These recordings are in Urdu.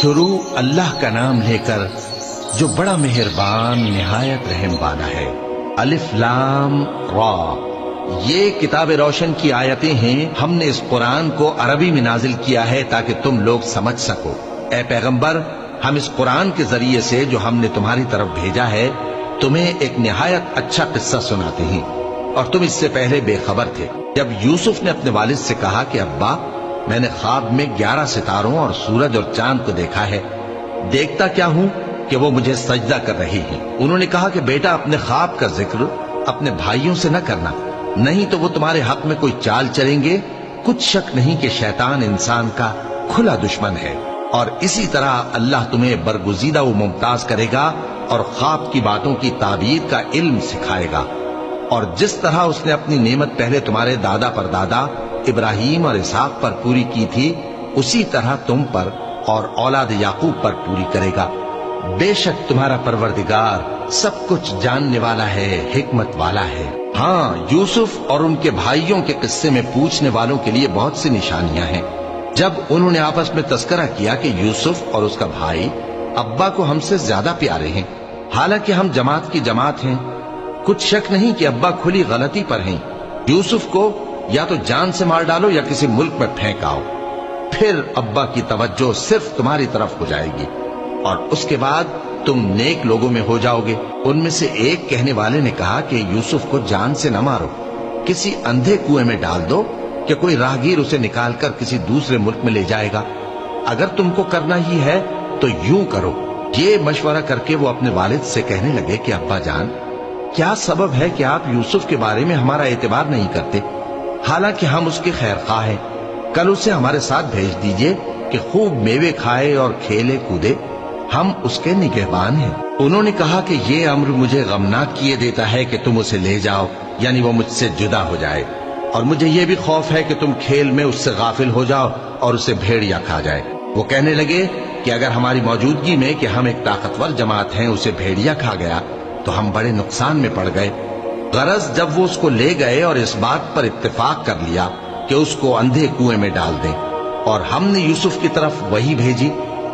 شروع اللہ کا نام لے کر جو بڑا مہربان نہایت رحم والا ہے۔ الف لام را، یہ کتاب روشن کی آیتیں ہیں۔ ہم نے اس قرآن کو عربی میں نازل کیا ہے تاکہ تم لوگ سمجھ سکو۔ اے پیغمبر، ہم اس قرآن کے ذریعے سے جو ہم نے تمہاری طرف بھیجا ہے تمہیں ایک نہایت اچھا قصہ سناتے ہیں، اور تم اس سے پہلے بے خبر تھے۔ جب یوسف نے اپنے والد سے کہا کہ ابا، میں نے خواب میں 11 ستاروں اور سورج اور چاند کو دیکھا ہے، دیکھتا کیا ہوں کہ وہ مجھے سجدہ کر رہی ہیں۔ انہوں نے کہا کہ بیٹا، اپنے خواب کا ذکر اپنے بھائیوں سے نہ کرنا، نہیں تو وہ تمہارے حق میں کوئی چال چلیں گے۔ کچھ شک نہیں کہ شیطان انسان کا کھلا دشمن ہے، اور اسی طرح اللہ تمہیں برگزیدہ و ممتاز کرے گا اور خواب کی باتوں کی تعبیر کا علم سکھائے گا، اور جس طرح اس نے اپنی نعمت پہلے تمہارے دادا پر دادا ابراہیم اور اسحاق پر پوری کی تھی، اسی طرح تم پر اور اولاد یعقوب پر پوری کرے گا۔ بے شک تمہارا پروردگار سب کچھ جاننے والا ہے، حکمت والا ہے۔ ہاں، یوسف اور ان کے بھائیوں کے قصے میں پوچھنے والوں کے لیے بہت سی نشانیاں ہیں۔ جب انہوں نے آپس میں تذکرہ کیا کہ یوسف اور اس کا بھائی ابا کو ہم سے زیادہ پیارے ہیں، حالانکہ ہم جماعت کی جماعت ہیں، کچھ شک نہیں کہ ابا کھلی غلطی پر ہیں۔ یوسف کو یا تو جان سے مار ڈالو یا کسی ملک میں پھینک آؤ، پھر ابا کی توجہ صرف تمہاری طرف ہو جائے گی، اور اس کے بعد تم نیک لوگوں میں ہو جاؤ گے۔ ان میں سے ایک کہنے والے نے کہا کہ یوسف کو جان سے نہ مارو، کسی اندھے کنویں میں ڈال دو کہ کوئی راہگیر اسے نکال کر کسی دوسرے ملک میں لے جائے گا۔ اگر تم کو کرنا ہی ہے تو یوں کرو۔ یہ مشورہ کر کے وہ اپنے والد سے کہنے لگے کہ ابا جان، کیا سبب ہے کہ آپ یوسف کے بارے میں ہمارا اعتبار نہیں کرتے، حالانکہ ہم اس کے خیر خواہ ہیں؟ کل اسے ہمارے ساتھ بھیج دیجئے کہ خوب میوے کھائے اور کھیلے کودے، ہم اس کے نگہبان ہیں۔ انہوں نے کہا کہ یہ امر مجھے غمناک کیے دیتا ہے کہ تم اسے لے جاؤ، یعنی وہ مجھ سے جدا ہو جائے، اور مجھے یہ بھی خوف ہے کہ تم کھیل میں اس سے غافل ہو جاؤ اور اسے بھیڑیا کھا جائے۔ وہ کہنے لگے کہ اگر ہماری موجودگی میں کہ ہم ایک طاقتور جماعت ہیں اسے بھیڑیا کھا گیا تو ہم بڑے نقصان میں پڑ گئے۔ غرض جب وہ اس کو لے گئے اور اس بات پر اتفاق کر لیا کہ اس کو اندھے کنویں میں ڈال دیں، اور ہم نے یوسف کی طرف وحی بھیجی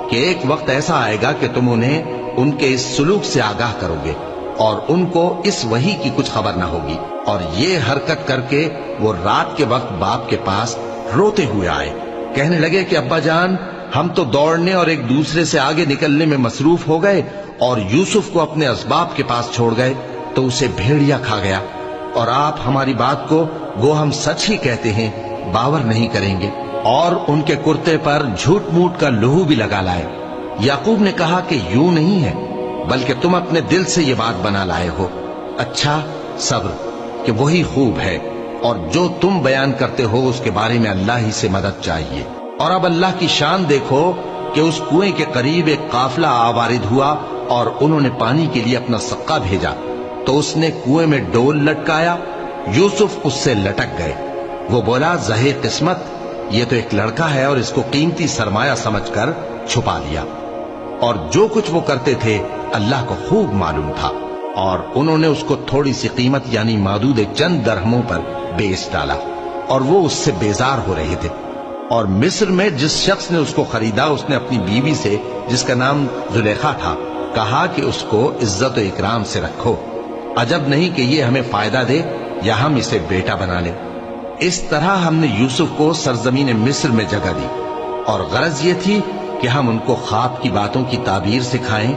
کہ ایک وقت ایسا آئے گا کہ تم انہیں ان کے اس سلوک سے آگاہ کرو گے، اور ان کو اس وحی کی کچھ خبر نہ ہوگی۔ اور یہ حرکت کر کے وہ رات کے وقت باپ کے پاس روتے ہوئے آئے، کہنے لگے کہ ابا جان، ہم تو دوڑنے اور ایک دوسرے سے آگے نکلنے میں مصروف ہو گئے اور یوسف کو اپنے اسباب کے پاس چھوڑ گئے تو اسے بھیڑیا کھا گیا، اور آپ ہماری بات کو گو ہم سچ ہی کہتے ہیں باور نہیں کریں گے، اور ان کے کرتے پر جھوٹ موٹ کا لہو بھی لگا لائے۔ یعقوب نے کہا کہ یوں نہیں ہے، بلکہ تم اپنے دل سے یہ بات بنا لائے ہو۔ اچھا، صبر کہ وہی خوب ہے، اور جو تم بیان کرتے ہو اس کے بارے میں اللہ ہی سے مدد چاہیے۔ اور اب اللہ کی شان دیکھو کہ اس کنویں کے قریب ایک قافلہ آوارد ہوا اور انہوں نے پانی کے لیے اپنا سقا بھیجا، تو اس نے کنویں میں ڈول لٹکایا، یوسف اس سے لٹک گئے۔ وہ بولا، زہے قسمت، یہ تو ایک لڑکا ہے، اور اس کو قیمتی سرمایہ سمجھ کر چھپا لیا۔ اور جو کچھ وہ کرتے تھے اللہ کو خوب معلوم تھا، اور انہوں نے اس کو تھوڑی سی قیمت یعنی مادود چند درہموں پر بیچ ڈالا، اور وہ اس سے بیزار ہو رہے تھے۔ اور مصر میں جس شخص نے اس کو خریدا، اس نے اپنی بیوی سے جس کا نام زلیخا تھا کہا کہ اس کو عزت و اکرام سے رکھو، عجب نہیں کہ یہ ہمیں فائدہ دے یا ہم اسے بیٹا بنا لیں۔ اس طرح ہم نے یوسف کو سرزمین مصر میں جگہ دی، اور غرض یہ تھی کہ ہم ان کو خواب کی باتوں کی تعبیر سکھائیں،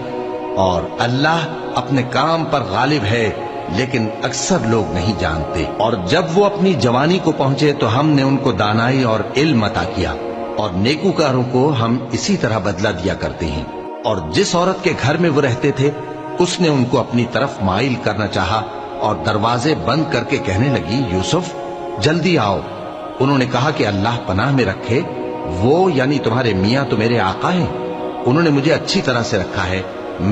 اور اللہ اپنے کام پر غالب ہے لیکن اکثر لوگ نہیں جانتے۔ اور جب وہ اپنی جوانی کو پہنچے تو ہم نے ان کو دانائی اور علم عطا کیا، اور نیکوکاروں کو ہم اسی طرح بدلہ دیا کرتے ہیں۔ اور جس عورت کے گھر میں وہ رہتے تھے اس نے ان کو اپنی طرف مائل کرنا چاہا، اور دروازے بند کر کے کہنے لگی، یوسف جلدی آؤ۔ انہوں نے کہا کہ اللہ پناہ میں رکھے، وہ یعنی تمہارے میاں تو میرے آقا ہیں، انہوں نے مجھے اچھی طرح سے رکھا ہے،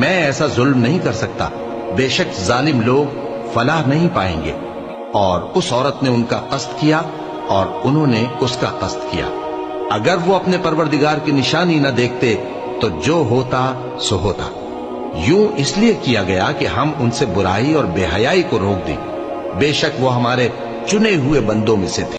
میں ایسا ظلم نہیں کر سکتا، بے شک ظالم لوگ فلاح نہیں پائیں گے۔ اور اس عورت نے ان کا قصد کیا اور انہوں نے اس کا قصد کیا۔ اگر وہ اپنے پروردگار کی نشانی نہ دیکھتے تو جو ہوتا سو ہوتا۔ یوں اس لیے کیا گیا کہ ہم ان سے برائی اور بے حیائی کو روک دیں، بے شک وہ ہمارے چنے ہوئے بندوں میں سے تھے۔